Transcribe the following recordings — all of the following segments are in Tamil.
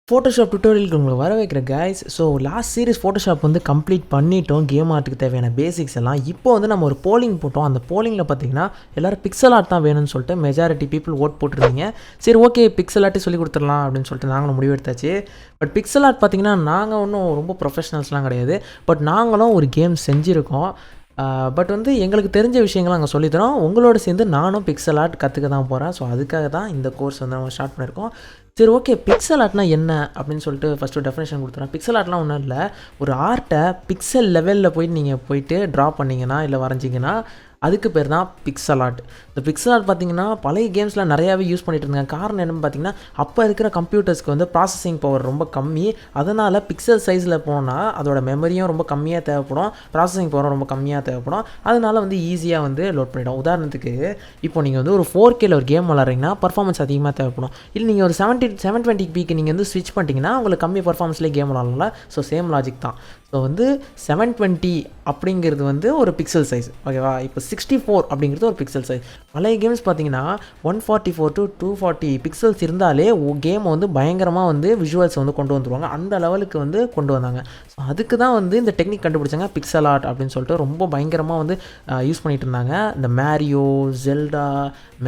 ஃபோட்டோஷாப் டுட்டோரியலுக்கு உங்களை வர வைக்கிற guys. So last series Photoshop வந்து கம்ப்ளீட் பண்ணிட்டோம். கேம் ஆர்ட்டுக்கு தேவையான பேசிக்ஸ் எல்லாம். இப்போ வந்து நம்ம ஒரு போலிங் போட்டோம். அந்த போலிங்கில் பார்த்தீங்கன்னா எல்லோரும் பிக்சல் ஆர்ட் தான் வேணும்னு சொல்லிட்டு மெஜாரிட்டி பீப்புள் ஓட் போட்டுருந்தீங்க. சரி, ஓகே, பிக்சல் ஆர்ட்டே சொல்லி கொடுத்துடலாம் அப்படின்னு சொல்லிட்டு நாங்களும் முடிவெடுத்தாச்சு. பட் பிக்சல் ஆர்ட் பார்த்தீங்கன்னா நாங்கள் ஒன்றும் ரொம்ப ப்ரொஃபஷனல்ஸ்லாம் கிடையாது. பட் நாங்களும் ஒரு கேம் செஞ்சுருக்கோம். பட் வந்து எங்களுக்கு தெரிஞ்ச விஷயங்களை நாங்கள் சொல்லித்தரோம். உங்களோட சேர்ந்து நானும் பிக்சல் ஆர்ட் கற்றுக்க தான் போகிறேன். ஸோ அதுக்காக தான் இந்த கோர்ஸ் வந்து நம்ம ஸ்டார்ட் பண்ணியிருக்கோம். சரி, ஓகே, பிக்சல் ஆர்ட்னா என்ன அப்படின்னு சொல்லிட்டு ஃபஸ்ட்டு டெஃபினேஷன் கொடுத்துறேன். பிக்சல் ஆர்ட்லாம் ஒன்றும் இல்லை, ஒரு ஆர்ட்டை பிக்சல் லெவலில் நீங்கள் போயிட்டு ட்ரா பண்ணிங்கன்னா இல்லை வரைஞ்சிங்கன்னா அதுக்கு பேர் தான் பிக்சல் ஆர்ட். இந்த பிக்சல் ஆர்ட் பார்த்திங்கன்னா பழைய கேம்ஸில் நிறையாவே யூஸ் பண்ணிகிட்டு இருந்தாங்க. காரணம் என்னென்னு பார்த்தீங்கன்னா, அப்போ இருக்கிற கம்ப்யூட்டர்ஸ்க்கு வந்து ப்ராசஸிங் பவர் ரொம்ப கம்மி. அதனால் பிக்சல் சைஸில் போனால் அதோட மெமரியும் ரொம்ப கம்மியாக தேவைப்படும், ப்ராசஸிங் பவரும் ரொம்ப கம்மியாக தேவைப்படும். அதனால் வந்து ஈஸியாக வந்து லோட் பண்ணிவிடும். உதாரணத்துக்கு இப்போ நீங்கள் வந்து ஒரு 4Kல ஒரு கேம் விளாட்றீங்கன்னா பர்ஃபார்மன்ஸ் அதிகமாக தேவைப்படும். இல்லை நீங்கள் ஒரு 720pக்கு நீங்கள் வந்து ஸ்விட்ச் பண்ணிட்டீங்கன்னா உங்களுக்கு கம்மி பர்ஃபார்மன்ஸ்லேயே கேம் விளாட்லாம்ல. ஸோ சேம் லாஜிக் தான். ஸோ வந்து 720 அப்படிங்கிறது வந்து ஒரு பிக்சல் சைஸ், ஓகேவா? இப்போ 64 அப்படிங்கிறது ஒரு பிக்சல் சைஸ். பழைய கேம்ஸ் பார்த்தீங்கன்னா 144 to 240 பிக்சல்ஸ் இருந்தாலே கேமை வந்து பயங்கரமாக வந்து விஷுவல்ஸ் வந்து கொண்டு வந்துருவாங்க. அந்த லெவலுக்கு வந்து கொண்டு வந்தாங்க. ஸோ அதுக்கு தான் வந்து இந்த டெக்னிக் கண்டுபிடிச்சாங்க, பிக்சல் ஆர்ட் அப்படின்னு சொல்லிட்டு. ரொம்ப பயங்கரமாக வந்து யூஸ் பண்ணிகிட்டு இருந்தாங்க. இந்த மேரியோ, ஜெல்டா,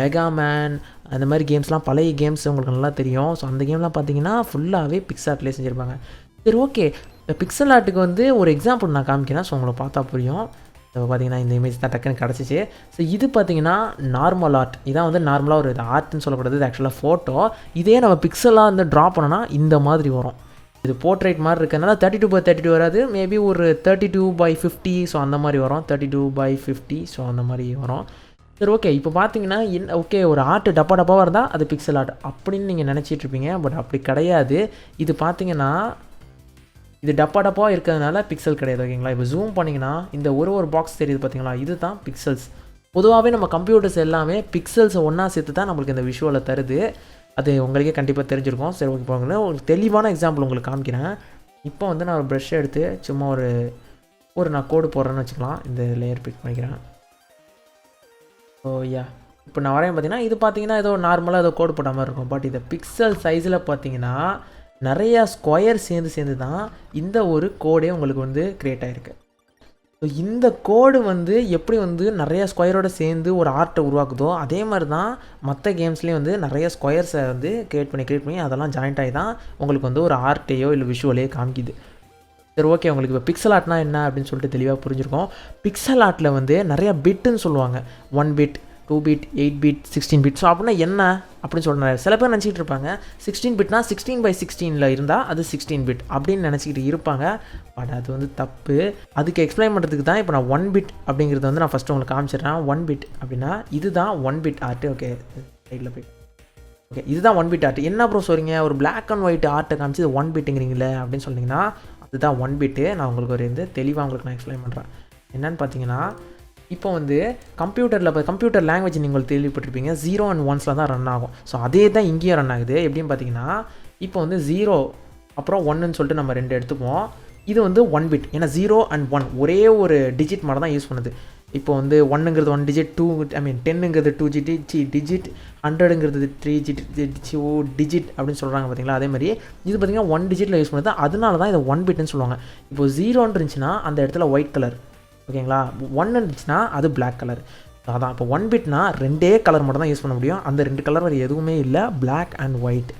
மெகாமேன் அந்த மாதிரி கேம்ஸ்லாம் பழைய கேம்ஸ் உங்களுக்கு நல்லா தெரியும். ஸோ அந்த கேம்லாம் பார்த்தீங்கன்னா ஃபுல்லாகவே பிக்சல் ஆர்ட்லேயே செஞ்சுருப்பாங்க. சரி, ஓகே, இந்த பிக்சல் ஆர்ட்டுக்கு வந்து ஒரு எக்ஸாம்பிள் நான் காமிக்கிறேன். ஸோ உங்களை பார்த்தா புரியும். இப்போ பார்த்தீங்கன்னா இந்த இமேஜ் தான் டக்குன்னு கிடச்சிச்சு. ஸோ இது பார்த்தீங்கன்னா நார்மல் ஆர்ட். இதான் வந்து நார்மலாக ஒரு இது ஆர்ட்னு சொல்லக்கூடாது, இது ஆக்சுவலாக ஃபோட்டோ. இதே நம்ம பிக்சலாக வந்து ட்ரா பண்ணோன்னா இந்த மாதிரி வரும். இது போர்ட்ரேட் மாதிரி இருக்கிறதுனால 32x32 வராது, மேபி ஒரு 32x50. ஸோ அந்த மாதிரி வரும், 32x50. ஸோ அந்த மாதிரி வரும். சரி, ஓகே, இப்போ பார்த்தீங்கன்னா ஓகே, ஒரு ஆர்ட் டப்பாவாக இருந்தால் அது பிக்சல் ஆர்ட் அப்படின்னு நீங்கள் நினச்சிட்டு இருப்பீங்க. பட் அப்படி கிடையாது. இது பார்த்தீங்கன்னா இது டப்பாவாக இருக்கிறதுனால பிக்சல் கிடையாது, ஓகேங்களா? இப்போ ஜூம் பண்ணிங்கன்னா இந்த ஒரு பாக்ஸ் தெரியுது பார்த்தீங்களா, இது தான் பிக்சல்ஸ். பொதுவாகவே நம்ம கம்ப்யூட்டர்ஸ் எல்லாமே பிக்சல்ஸை ஒன்றா சேர்த்து தான் நம்மளுக்கு இந்த விஷுவலை தருது. அது உங்களுக்கே கண்டிப்பாக தெரிஞ்சிருக்கும். சரி, ஓகே, போங்க, ஒரு தெளிவான எக்ஸாம்பிள் உங்களுக்கு காமிக்கிறேன். இப்போ வந்து நான் ஒரு ப்ரஷ் எடுத்து சும்மா ஒரு நான் கோடு போடுறேன்னு வச்சுக்கலாம். இந்த லேயர் பிக் பண்ணிக்கிறேன். ஸோ இப்போ நான் வரையும் பார்த்தீங்கன்னா இது பார்த்தீங்கன்னா ஏதோ நார்மலாக ஏதோ கோடு போட்ட மாதிரி இருக்கும். பட் இதை பிக்சல் சைஸில் பார்த்தீங்கன்னா நிறையா ஸ்கொயர் சேர்ந்து தான் இந்த ஒரு கோடே உங்களுக்கு வந்து க்ரியேட் ஆகிருக்கு. ஸோ இந்த கோடு வந்து எப்படி வந்து நிறையா ஸ்கொயரோடு சேர்ந்து ஒரு ஆர்ட்டை உருவாக்குதோ அதே மாதிரி தான் மற்ற கேம்ஸ்லேயும் வந்து நிறைய ஸ்கொயர்ஸை வந்து க்ரியேட் பண்ணி அதெல்லாம் ஜாயிண்ட் ஆகி தான் உங்களுக்கு வந்து ஒரு ஆர்ட்டையோ இல்லை விஷுவலையோ காமிக்குது. சரி, ஓகே, உங்களுக்கு இப்போ பிக்சல் ஆர்ட்னா என்ன அப்படின்னு சொல்லிட்டு தெளிவாக புரிஞ்சிருக்கோம். பிக்சல் ஆர்ட்டில் வந்து நிறையா பிட்டுன்னு சொல்லுவாங்க. 1 bit, 2 bit, 8 bit, 16 bit. So அப்படின்னா என்ன அப்படின்னு சொல்கிறாங்க. சில பேர் நினச்சிக்கிட்டு இருப்பாங்க 16 பிட்னா 16x16 இருந்தால் அது 16 பிட் அப்படின்னு நினச்சிக்கிட்டு இருப்பாங்க. பட் அது வந்து தப்பு. அதுக்கு எக்ஸ்பிளைன் பண்ணுறதுக்கு தான் இப்போ நான் 1 பிட் அப்படிங்கிறத வந்து நான் ஃபஸ்ட்டு உங்களுக்கு காமிச்சிடுறேன். 1 பிட் அப்படின்னா இதுதான் 1 பிட் ஆர்ட்டு. ஓகே, சைடில் போய் ஓகே, இதுதான் 1 பிட் ஆர்ட். என்ன ப்ரோ சொல்கிறீங்க, ஒரு பிளாக் அண்ட் ஒயிட் ஆர்ட்டை காமிச்சு இது 1 பிட்டுங்கிறீங்களே அப்படின்னு சொன்னீங்கன்னா அதுதான் 1 பிட்டு. நான் உங்களுக்கு ஒரு தெளிவாக உங்களுக்கு நான் எக்ஸ்பிளைன் பண்ணுறேன். என்னென்னு பார்த்தீங்கன்னா, இப்போ வந்து கம்ப்யூட்டர் லாங்குவேஜ் நீங்கள் கேள்விப்பட்டிருப்பீங்க, 0 and 1 தான் ரன் ஆகும். ஸோ அதே தான் இங்கேயும் ரன் ஆகுது. எப்படின்னு பார்த்தீங்கன்னா, இப்போ வந்து 0 அப்புறம் 1ன்னு சொல்லிட்டு நம்ம 2 எடுத்துப்போம். இது வந்து 1 பிட். ஏன்னா 0 and 1 ஒரே ஒரு டிஜிட் மாதிரி தான் யூஸ் பண்ணுது. இப்போ வந்து 1ங்கிறது 1 டிஜிட், 10ங்கிறது 2 டிஜிட், 100ங்கிறது 3 டிஜிட் அப்படின்னு சொல்கிறாங்க பார்த்தீங்களா. அதே மாதிரி இது பார்த்தீங்கன்னா 1 டிஜிட்டில் யூஸ் பண்ணுது. அதனால தான் இதை 1 பிட்னு சொல்லுவாங்க. இப்போ 0ன்னு இருந்துச்சுன்னா அந்த இடத்துல ஒயிட் கலர், ஓகேங்களா. 1 இருந்துச்சுன்னா அது பிளாக் கலர். அதான் இப்போ 1 பிட்னா 2 கலர் மட்டும் தான் யூஸ் பண்ண முடியும். அந்த 2 கலர் வேறு எதுவுமே இல்லை, பிளாக் அண்ட் ஒயிட்.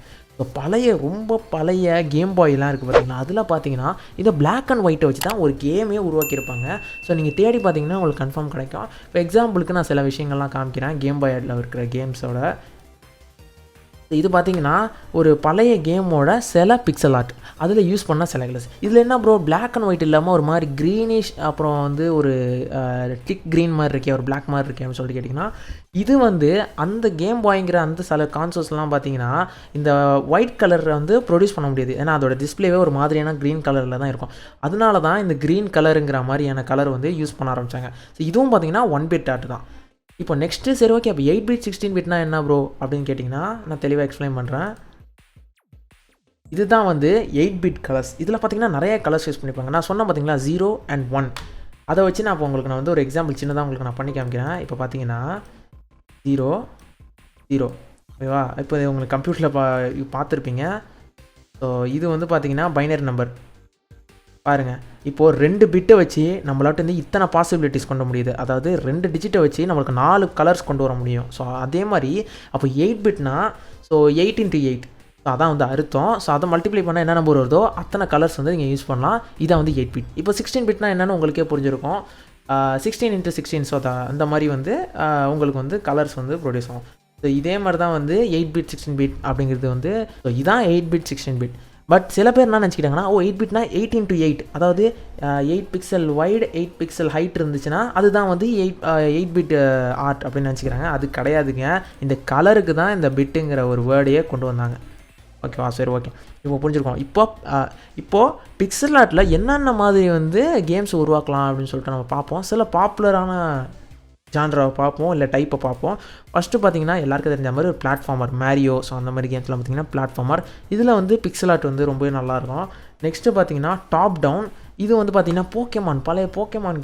இப்போ ரொம்ப பழைய கேம் பாய்லாம் இருக்குது பார்த்தீங்கன்னா, அதில் பார்த்தீங்கன்னா இந்த பிளாக் அண்ட் ஒயிட்டை வச்சு தான் ஒரு கேமே உருவாக்கியிருப்பாங்க. ஸோ நீங்கள் தேடி பார்த்தீங்கன்னா உங்களுக்கு கன்ஃபார்ம் கிடைக்கும். இப்போ எக்ஸாம்பிளுக்கு நான் சில விஷயங்கள்லாம் காமிக்கிறேன் கேம் பாயில் இருக்கிற கேம்ஸோட. இது பார்த்தீங்கன்னா ஒரு பழைய கேமோட சில பிக்சல் ஆர்ட், அதில் யூஸ் பண்ண சில கலர்ஸ். இதில் என்ன ப்ரோ, பிளாக் அண்ட் ஒயிட் இல்லாமல் ஒரு மாதிரி க்ரீனிஷ், அப்புறம் வந்து ஒரு டிக் க்ரீன் மாதிரி இருக்கே, ஒரு பிளாக் மாதிரி இருக்கே அப்படின்னு சொல்லிட்டு கேட்டிங்கன்னா, இது வந்து அந்த கேம் பாய்ங்கிற அந்த சில கான்சோல்ஸ்லாம் பார்த்தீங்கன்னா இந்த ஒயிட் கலரை வந்து ப்ரொடியூஸ் பண்ண முடியாது. ஏன்னா அதோட டிஸ்பிளேவே ஒரு மாதிரியான க்ரீன் கலரில் தான் இருக்கும். அதனால தான் இந்த க்ரீன் கலருங்கிற மாதிரியான கலர் வந்து யூஸ் பண்ண ஆரம்பித்தாங்க. ஸோ இதுவும் பார்த்தீங்கன்னா 1 பிட் ஆர்ட் தான். இப்போ நெக்ஸ்ட்டு சரி, ஓகே, அப்போ 8 பிட் 16 பிட்னா என்ன ப்ரோ அப்படின்னு கேட்டிங்கன்னா நான் தெளிவாக எக்ஸ்பிளைன் பண்ணுறேன். இதுதான் வந்து 8 பிட் கலர்ஸ். இதில் பார்த்தீங்கன்னா நிறைய கலர்ஸ் யூஸ் பண்ணியிருப்பாங்க. நான் சொன்னேன் பார்த்தீங்களா 0 and 1, அதை வச்சு நான் இப்போ உங்களுக்கு நான் வந்து ஒரு எக்ஸாம்பிள் சின்னதாக உங்களுக்கு நான் பண்ணி காமிக்கிறேன். இப்போ பார்த்தீங்கன்னா 0 0, ஓகேவா. இப்போ உங்களுக்கு கம்ப்யூட்டரில் பார்த்துருப்பீங்க. ஸோ இது வந்து பார்த்தீங்கன்னா பைனரி நம்பர் பாருங்கள். இப்போது 2 பிட்டை வச்சு நம்மளாட்ட வந்து இத்தனை பாசிபிலிட்டிஸ் கொண்டு முடியுது. அதாவது 2 டிஜிட்டை வச்சு நம்மளுக்கு 4 கலர்ஸ் கொண்டு வர முடியும். ஸோ அதே மாதிரி அப்போ 8 பிட்னா ஸோ 8 × 8 ஸோ அதான் வந்து அர்த்தம். ஸோ அதை மல்டிப்ளை பண்ணால் என்ன நம்பர் வருதோ அத்தனை கலர்ஸ் வந்து நீங்கள் யூஸ் பண்ணலாம். இதான் வந்து 8 பிட். இப்போ 16 பிட்னா என்னென்னு உங்களுக்கே புரிஞ்சிருக்கும். 16 × 16 ஸோ அந்த மாதிரி வந்து உங்களுக்கு வந்து கலர்ஸ் வந்து ப்ரொடியூஸ் ஆகும். ஸோ இதே மாதிரி தான் வந்து 8 பிட் 16 பிட் அப்படிங்கிறது வந்து ஸோ இதான் 8 பிட் 16 பிட். பட் சில பேர் என்ன நினச்சிக்கிட்டாங்கன்னா 8 பிட்னா 8 × 8 அதாவது 8 பிக்சல் வைடு 8 பிக்சல் ஹைட் இருந்துச்சுன்னா அதுதான் வந்து 8 பிட் ஆர்ட் அப்படின்னு நினச்சிக்கிறாங்க. அது கிடையாதுங்க. இந்த கலருக்கு தான் இந்த பிட்டுங்கிற ஒரு வேர்டையே கொண்டு வந்தாங்க. ஓகேவா? சரி, ஓகே. இப்போ புரிஞ்சுருக்கோம். இப்போது பிக்சல் ஆர்ட்டில் என்னென்ன மாதிரி வந்து கேம்ஸ் உருவாக்கலாம் அப்படின்னு சொல்லிட்டு நம்ம பார்ப்போம். சில பாப்புலரான ஜான்ராவை பார்ப்போம், இல்லை டைப்பை பார்ப்போம். ஃபஸ்ட்டு பார்த்தீங்கன்னா எல்லாருக்கும் தெரிஞ்ச மாதிரி ஒரு பிளாட்ஃபார்மர் மேரியோ. ஸோ அந்த மாதிரி கேம்ஸ்லாம் பார்த்தீங்கன்னா பிளாட்ஃபார்மர். இதில் வந்து பிக்சல் ஆர்ட் வந்து ரொம்பவே நல்லாயிருக்கும். நெக்ஸ்ட்டு பார்த்தீங்கன்னா டாப் டவுன். இது வந்து பார்த்தீங்கன்னா போக்கேமான், பழைய போக்கேமான்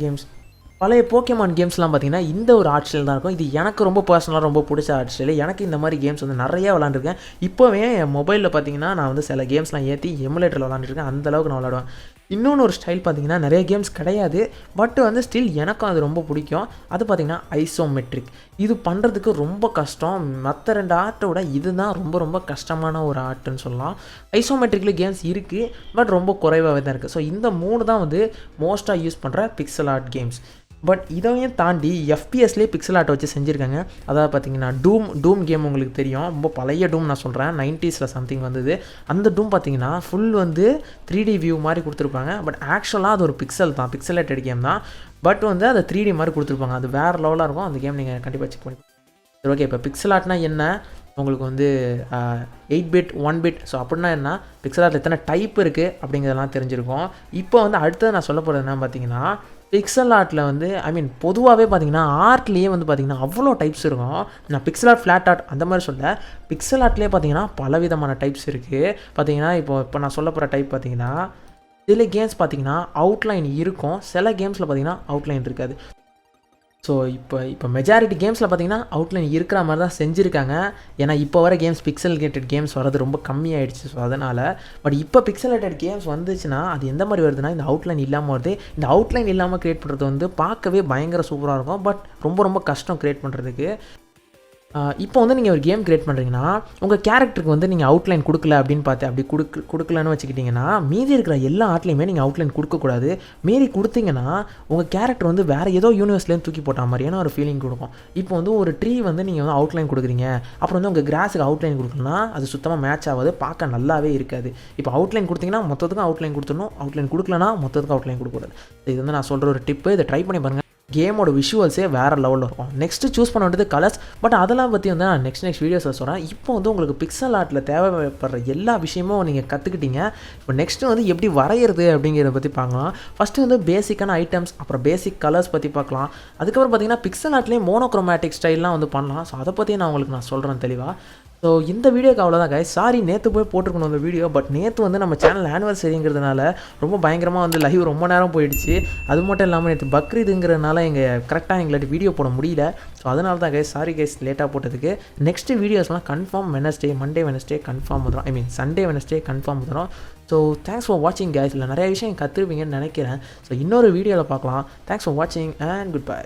கேம்ஸ்லாம் பார்த்தீங்கன்னா இந்த ஒரு ஆர்ட் ஸ்டைல் தான் இருக்கும். இது எனக்கு ரொம்ப பர்சனலாக ரொம்ப பிடிச்ச ஆர்ட் ஸ்டைல். எனக்கு இந்த மாதிரி கேம்ஸ் வந்து நிறையா விளாண்டுருக்கேன். இப்போவே என் மொபைலில் பார்த்தீங்கன்னா நான் வந்து சில கேம்ஸ்லாம் ஏற்றி எமுலேட்டரில் விளாண்டுருக்கேன். அந்தளவுக்கு நான் விளாடுவேன். இன்னொன்று ஒரு ஸ்டைல் பார்த்தீங்கன்னா நிறைய கேம்ஸ் கிடையாது, பட் வந்து ஸ்டில் எனக்கும் அது ரொம்ப பிடிக்கும். அது பார்த்திங்கன்னா ஐசோமெட்ரிக். இது பண்ணுறதுக்கு ரொம்ப கஷ்டம். மற்ற 2 ஆர்ட்டை விட இதுதான் ரொம்ப ரொம்ப கஷ்டமான ஒரு ஆர்ட்டுன்னு சொல்லலாம். ஐசோமெட்ரிக்கில் கேம்ஸ் இருக்குது, பட் ரொம்ப குறைவாகவே தான் இருக்குது. ஸோ இந்த 3 தான் வந்து மோஸ்ட்டாக யூஸ் பண்ணுற பிக்சல் ஆர்ட் கேம்ஸ். பட் இதையும் தாண்டி எஃப்பிஎஸ்லேயே பிக்சல் ஆர்ட் வச்சு செஞ்சுருக்காங்க. அதாவது பார்த்தீங்கன்னா டூம் கேம் உங்களுக்கு தெரியும். ரொம்ப பழைய டூம் நான் சொல்கிறேன், 90s சம்திங் வந்தது. அந்த டூம் பார்த்தீங்கன்னா ஃபுல் வந்து 3D வியூ மாதிரி கொடுத்துருப்பாங்க. பட் ஆக்சுவலாக அது ஒரு பிக்சலேட்டட் கேம் தான். பட் வந்து அதை 3D மாதிரி கொடுத்துருப்பாங்க. அது வேறு லெவலாக இருக்கும். அந்த கேம் நீங்கள் கண்டிப்பாக செக் பண்ணி. சரி, ஓகே. இப்போ பிக்சல் ஆர்ட்னா என்ன, உங்களுக்கு வந்து 8 பிட் 1 பிட் ஸோ அப்படின்னா என்ன, பிக்சல் ஆர்ட்டில் எத்தனை டைப் இருக்குது அப்படிங்கிறதெல்லாம் தெரிஞ்சிருக்கும். இப்போ வந்து அடுத்தது நான் சொல்ல போகிறது என்ன பார்த்தீங்கன்னா, பிக்சல் ஆர்ட்டில் வந்து பொதுவாகவே பார்த்தீங்கன்னா ஆர்ட்லேயே வந்து பார்த்தீங்கன்னா அவ்வளோ டைப்ஸ் இருக்கும். நான் பிக்சல் ஆர்ட், ஃப்ளாட் ஆர்ட் அந்த மாதிரி சொல்ல, பிக்சல் ஆர்ட்லேயே பார்த்தீங்கன்னா பல விதமான டைப்ஸ் இருக்குது. பார்த்தீங்கன்னா இப்போ நான் சொல்ல போகிற டைப் பார்த்தீங்கன்னா, சில கேம்ஸ் பார்த்தீங்கன்னா அவுட்லைன் இருக்கும், சில கேம்ஸில் பார்த்தீங்கன்னா அவுட்லைன் இருக்காது. ஸோ இப்போ மெஜாரிட்டி கேம்ஸில் பார்த்தீங்கன்னா அவுட்லைன் இருக்கிற மாதிரி தான் செஞ்சுருக்காங்க. ஏன்னா இப்போ வர கேம்ஸ் பிக்சலேட்டட் கேம்ஸ் வரது ரொம்ப கம்மியாயிடுச்சு. ஸோ அதனால் பட் இப்போ பிக்சலேட்டட் கேம்ஸ் வந்துச்சுன்னா அது எந்த மாதிரி வருதுன்னா, இந்த அவுட்லைன் இல்லாமல் வருது. இந்த அவுட்லைன் இல்லாமல் க்ரியேட் பண்ணுறது வந்து பார்க்கவே பயங்கர சூப்பராக இருக்கும். பட் ரொம்ப ரொம்ப கஷ்டம் க்ரியேட் பண்ணுறதுக்கு. இப்போ வந்து நீங்கள் ஒரு கேம் க்ரியேட் பண்ணுறீங்கன்னா உங்கள் கேரக்டருக்கு வந்து நீங்கள் அவுட்லைன் கொடுக்கல அப்படின்னு பார்த்து அப்படி கொடுக்கலன்னு வச்சுக்கிட்டிங்கன்னா, மீதி இருக்கிற எல்லா ஆர்ட்லேயுமே நீங்கள் அவுட்லைன் கொடுக்கக்கூடாது. மீறி கொடுத்தீங்கன்னா உங்கள் கேரக்டர் வந்து வேறு ஏதோ யூனிவர்ஸ்லேருந்து தூக்கி போட்ட மாதிரியான ஒரு ஃபீலிங் கொடுக்கும். இப்போ வந்து ஒரு ட்ரீ வந்து நீங்கள் வந்து அவுட்லைன் கொடுக்குறீங்க, அப்புறம் வந்து உங்கள் கிராஸுக்கு அவுட்லைன் கொடுக்கணும்னா அது சுத்தமாக மேட்ச் ஆகாது, பார்க்க நல்லாவே இருக்காது. இப்போ அவுட்லைன் கொடுத்தீங்கன்னா மொத்தத்துக்கும் அவுட்லைன் கொடுத்துடணும், அவுட்லைன் கொடுக்கலனா மொத்தத்துக்கும் அவுட்லைன் கொடுக்கக்கூடாது. இது வந்து நான் சொல்கிற ஒரு டிப்பு. இதை ட்ரை பண்ணி பாருங்கள். கேமோட விஷுவல்ஸே வேறு லெவலில் இருக்கும். நெக்ஸ்ட்டு சூஸ் பண்ண வேண்டியது கலர்ஸ். பட் அதெல்லாம் பற்றி வந்து நான் நெக்ஸ்ட் வீடியோஸில் சொல்கிறேன். இப்போ வந்து உங்களுக்கு பிக்சல் ஆர்ட்டில் தேவைப்படுற எல்லா விஷயமும் நீங்கள் கற்றுக்கிட்டீங்க. இப்போ நெக்ஸ்ட்டு வந்து எப்படி வரைகிறது அப்படிங்கிறத பற்றி பார்க்கலாம். ஃபஸ்ட்டு வந்து பேசிக்கான ஐட்டம்ஸ், அப்புறம் பேசிக் கலர்ஸ் பற்றி பார்க்கலாம். அதுக்கப்புறம் பார்த்தீங்கன்னா பிக்சல் ஆர்ட்லேயே மோனோக்ரோமேட்டிக் ஸ்டைல்லாம் வந்து பண்ணலாம். ஸோ அதை பற்றி நான் சொல்கிறேன் தெளிவாக. ஸோ இந்த வீடியோக்கு அவ்வளோதான் கைஸ். சாரி, நேற்று போய் போட்டிருக்கணும் அந்த வீடியோ. பட் நேற்று வந்து நம்ம சேனல் ஆனிவர்சரிங்கிறதுனால ரொம்ப பயங்கரமாக வந்து லைவ் ரொம்ப நேரம் போயிடுச்சு. அது மட்டும் இல்லாமல் நேற்று பக்ரீதுங்கிறதுனால கரெக்டாக எங்களாட்டி வீடியோ போட முடியல. ஸோ அதனால தான் கைஸ், சாரி கைஸ் லேட்டாக போட்டதுக்கு. நெக்ஸ்ட்டு வீடியோஸ்லாம் கன்ஃபார்ம் மண்டே வெனஸ்டே கன்ஃபார்ம் வந்துடும். சண்டே வெனஸ்டே கன்ஃபார்ம் வந்துடும். ஸோ தேங்க்ஸ் ஃபார் வாட்சிங் கைஸ். இல்லை நிறைய விஷயம் கற்றுருப்பீங்கன்னு நினைக்கிறேன். ஸோ இன்னொரு வீடியோவில் பார்க்கலாம். தேங்க்ஸ் ஃபார் வாட்சிங் அண்ட் குட் பை.